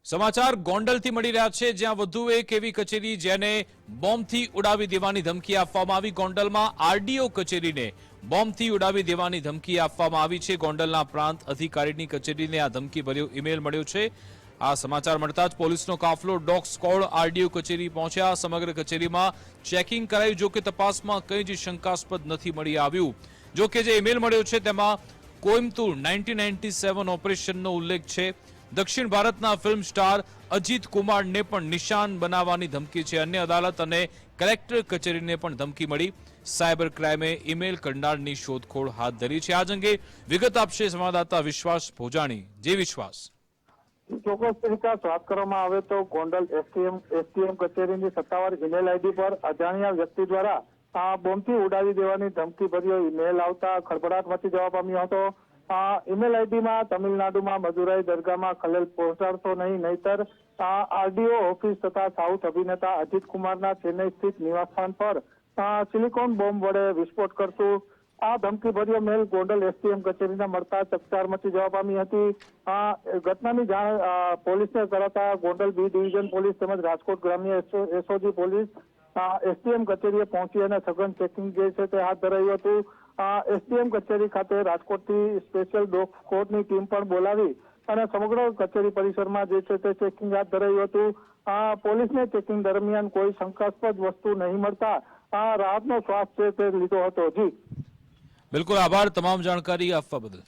સમાચાર ગોંડલથી મળી રહ્યા છે, જ્યાં વધુ એક એવી કચેરી જેને બોમ્બથી ઉડાવી દેવાની ધમકી આપવામાં આવી. ગોંડલમાં આરડીઓ કચેરીને બોમ્બથી ઉડાવી દેવાની ધમકી આપવામાં આવી છે. ગોંડલના પ્રાંત અધિકારીની કચેરીને આ ધમકીભર્યો ઈમેલ મળ્યો છે. આ સમાચાર મળતા જ પોલીસનો કાફલો ડોગ સ્ક્વોડ આરડીઓ કચેરી પહોંચ્યા. સમગ્ર કચેરીમાં ચેકિંગ કરાયું. જો કે તપાસમાં કંઈ જ શંકાસ્પદ નથી મળી આવ્યું. જો કે જે ઈમેલ મળ્યો છે તેમાં કોઈમ્બતુર 1997 ઓપરેશનનો ઉલ્લેખ છે. દક્ષિણ ભારતના ફિલ્મ સ્ટાર અજીત કુમારને પણ નિશાન બનાવવાની ધમકી છે. અન્ય અદાલત અને કલેક્ટર કચેરીને પણ ધમકી મળી. સાયબર ક્રાઇમે ઈમેલ કરનારની શોધખોળ હાથ ધરી છે. આ અંગે વિગત આપશે સંવાદદાતા વિશ્વાસ ભોજાણી. જે વિશ્વાસ, ચોક્કસ તરીકે વાત કરવામાં આવે તો ગોંડલ એસટીએમ કચેરીની સત્તાવાર ઈમેલ આઈડી પર અજાણ્યા વ્યક્તિ દ્વારા આ બોમ્બથી ઉડાવી દેવાની ધમકી ભર્યો ઈમેલ આવતા ખળભળાટ મચી જવા પામ્યો હતો. ઈમેલ આઈડીમાં તમિલનાડુમાં મદુરાઈ દરગાહમાં ખલેલ પહોંચાડશો નહીં, નહીતર આરડીઓ ઓફિસ તથા સાઉથ અભિનેતા અજીત કુમારના ચેન્નઈ સ્થિત નિવાસસ્થાન પર સિલિકોન બોમ્બ વડે વિસ્ફોટ કરશું. આ ધમકીભર્યો મેલ ગોંડલ એસટીએમ કચેરીને મળતા ચકચાર મચી જવા પામી હતી. ઘટનાની જાણ પોલીસને કરાતા ગોંડલ બી ડિવિઝન પોલીસ તેમજ રાજકોટ ગ્રામ્ય એસઓજી પોલીસ એસટીએમ કચેરીએ પહોંચી અને સઘન ચેકિંગ જે છે તે હાથ ધરાયું હતું. એસટીએમ કચેરી ખાતે રાજકોટથી સ્પેશિયલ ડોગ સ્ક્વોડની ટીમ પણ બોલાવી અને સમગ્ર કચેરી પરિસરમાં જે છે તે ચેકિંગ હાથ ધરાયું હતું. પોલીસને ચેકિંગ દરમિયાન કોઈ શંકાસ્પદ વસ્તુ નહીં મળતા રાહતનો શ્વાસ છે તે લીધો હતો. જી બિલકુલ આભાર તમામ જાણકારી આપવા બદલ.